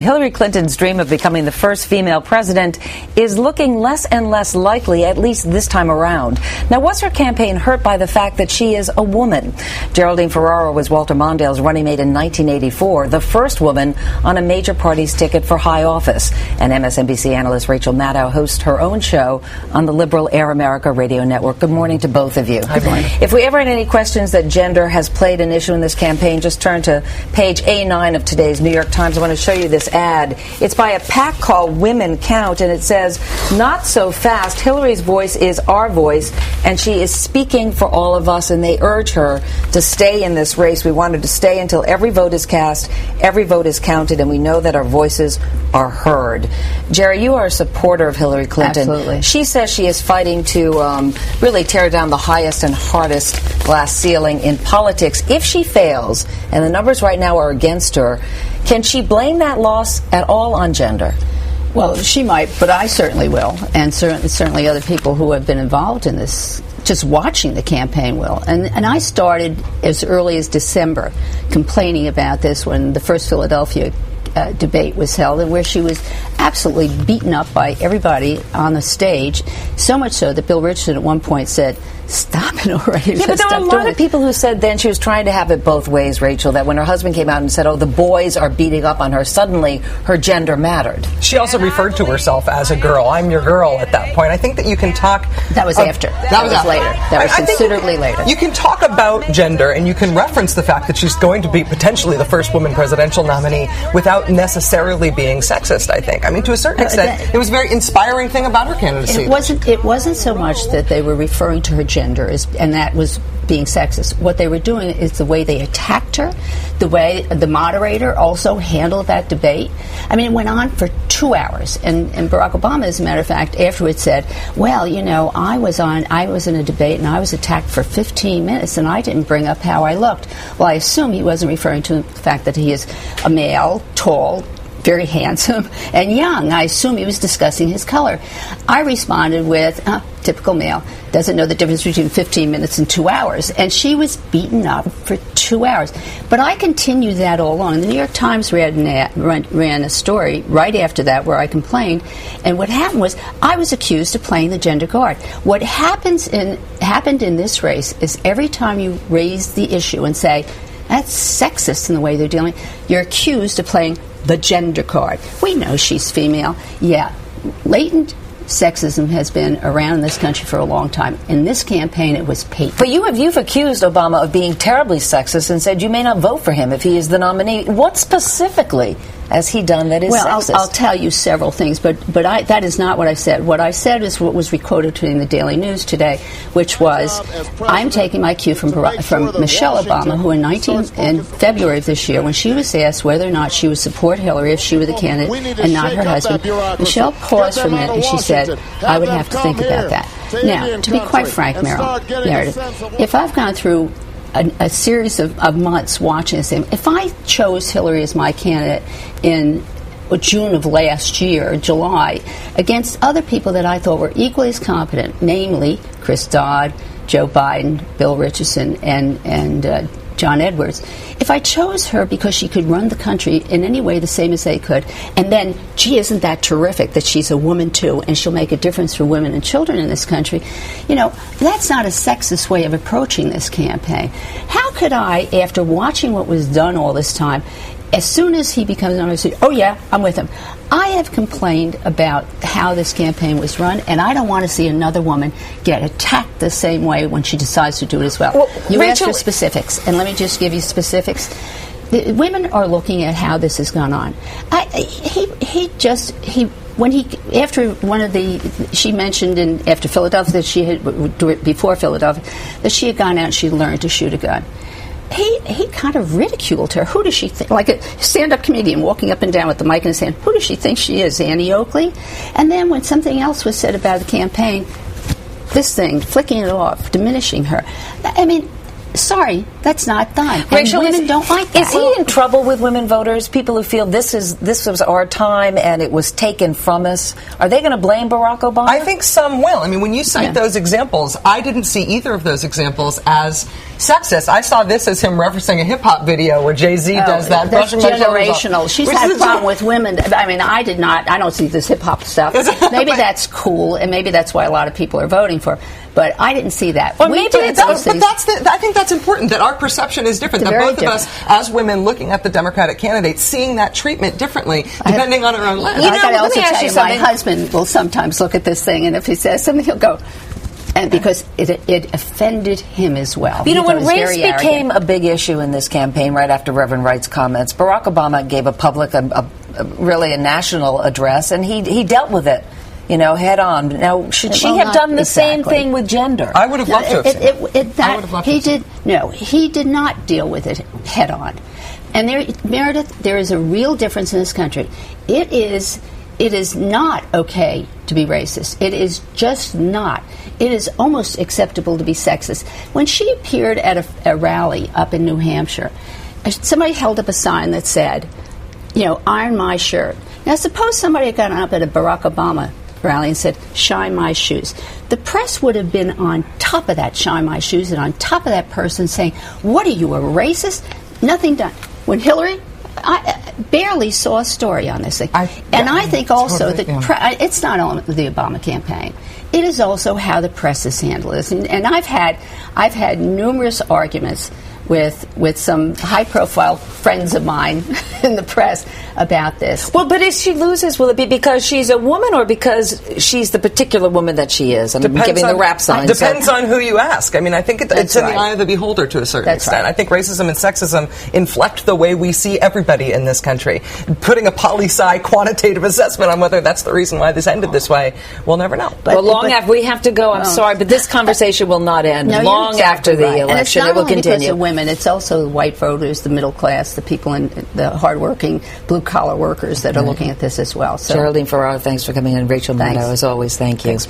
Hillary Clinton's dream of becoming the first female president is looking less and less likely, at least this time around. Now, was her campaign hurt by the fact that she is a woman? Geraldine Ferraro was Walter Mondale's running mate in 1984, the first woman on a major party's ticket for high office. And MSNBC analyst Rachel Maddow hosts her own show on the liberal Air America radio network. Good morning to both of you. Good morning. If we ever had any questions that gender has played an issue in this campaign, just turn to page A9 of today's New York Times. I want to show you this ad. It's by a PAC called Women Count, and it says, "Not so fast. Hillary's voice is our voice, and she is speaking for all of us," and they urge her to stay in this race. We want her to stay until every vote is cast, every vote is counted, and we know that our voices are heard. Jerry, you are a supporter of Hillary Clinton. Absolutely. She says she is fighting to really tear down the highest and hardest glass ceiling in politics. If she fails, and the numbers right now are against her, can she blame that loss at all on gender? Well, she might, but I certainly will, and certainly other people who have been involved in this, just watching the campaign will. And I started as early as December complaining about this when the first Philadelphia debate was held, and where she was absolutely beaten up by everybody on the stage, so much so that Bill Richardson at one point said, "Stop it already." Yeah, but there were a lot of people who said then she was trying to have it both ways, Rachel, that when her husband came out and said, "Oh, the boys are beating up on her," suddenly her gender mattered. She also referred to herself as a girl. "I'm your girl" at that point. I think that you can talk... That was after. That was later. That was considerably later. You can talk about gender, and you can reference the fact that she's going to be potentially the first woman presidential nominee without necessarily being sexist, I think. I mean, to a certain extent, it was a very inspiring thing about her candidacy. It wasn't so much that they were referring to her gender and that was being sexist. What they were doing is the way they attacked her, the way the moderator also handled that debate. I mean, it went on for 2 hours, and Barack Obama, as a matter of fact, afterwards said, "Well, you know, I was in a debate and I was attacked for 15 minutes and I didn't bring up how I looked." Well, I assume he wasn't referring to the fact that he is a male, tall, very handsome, and young. I assume he was discussing his color. I responded with, typical male, doesn't know the difference between 15 minutes and 2 hours. And she was beaten up for 2 hours. But I continued that all along. The New York Times ran a story right after that where I complained. And what happened was I was accused of playing the gender card. What happened in this race is every time you raise the issue and say, "That's sexist in the way they're dealing," you're accused of playing the gender card. We know she's female. Yeah, latent sexism has been around in this country for a long time. In this campaign, it was patent. But you've accused Obama of being terribly sexist and said you may not vote for him if he is the nominee. What specifically has he done that is sexist? I'll tell you several things, but that is not what I said. What I said is what was recorded in the Daily News today, which was, I'm taking my cue from Michelle Obama, who in February of this year, when she was asked whether or not she would support Hillary if she were the candidate and not her husband, Michelle paused for a minute and she said, "I would have to think about that." Now, to be quite frank, Meredith, if I've gone through a series of months watching this thing, if I chose Hillary as my candidate in June of last year, July, against other people that I thought were equally as competent, namely Chris Dodd, Joe Biden, Bill Richardson, and John Edwards, if I chose her because she could run the country in any way the same as they could, and then, gee, isn't that terrific that she's a woman too, and she'll make a difference for women and children in this country, you know, that's not a sexist way of approaching this campaign. How could I, after watching what was done all this time, as soon as he becomes nominated, say, "Oh yeah, I'm with him"? I have complained about how this campaign was run, and I don't want to see another woman get attacked the same way when she decides to do it as well. You asked for specifics, and let me just give you specifics. The women are looking at how this has gone on. She mentioned after Philadelphia that she had, before Philadelphia, that she had gone out and she learned to shoot a gun. He kind of ridiculed her. Who does she think? Like a stand-up comedian walking up and down with the mic in his hand. Who does she think she is, Annie Oakley? And then when something else was said about the campaign, this thing, flicking it off, diminishing her. I mean, sorry, that's not done. Rachel, and women don't like that. Is he in trouble with women voters? People who feel this was our time and it was taken from us. Are they going to blame Barack Obama? I think some will. I mean, when you cite those examples, I didn't see either of those examples as sexist. I saw this as him referencing a hip hop video where Jay-Z does that. That's generational. She's had a problem with women. I mean, I don't see this hip hop stuff. Maybe that's cool, and maybe that's why a lot of people are voting for. But I didn't see that. Well, maybe it does. But I think that's important, that our perception is different. That both of us, as women looking at the Democratic candidates, seeing that treatment differently, depending on our own lens. I got to also tell you, my husband will sometimes look at this thing, and if he says something, he'll go, and because it offended him as well. You know, when race became a big issue in this campaign, right after Reverend Wright's comments, Barack Obama gave a public, really a national address, and he dealt with it, you know, head on. Now, should she have done the same thing with gender? I would have loved to have seen it. He did not deal with it head on. And Meredith, there is a real difference in this country. It is not okay to be racist. It is just not. It is almost acceptable to be sexist. When she appeared at a rally up in New Hampshire, somebody held up a sign that said, you know, iron my shirt. Now, suppose somebody had gotten up at a Barack Obama rally and said, shine my shoes. The press would have been on top of that, shine my shoes, and on top of that person saying, what are you, a racist? Nothing done. When Hillary, I barely saw a story on this thing. I think also that it's not only the Obama campaign. It is also how the press has handled this. And I've had numerous arguments with some high-profile friends of mine in the press about this. Well, but if she loses, will it be because she's a woman or because she's the particular woman that she is? I'm giving the rap sign. Depends on who you ask. I mean, I think it's in the eye of the beholder to a certain extent. I think racism and sexism inflect the way we see everybody in this country. Putting a poli-sci quantitative assessment on whether that's the reason why this ended this way, we'll never know. After we have to go, I'm sorry, but this conversation will not end. Long after the election, it will continue. Women, it's also the white voters, the middle class, the people in the hardworking blue-collar workers that are looking at this as well. So. Geraldine Ferraro, thanks for coming in. Rachel Maddow, as always, thank you. Thanks,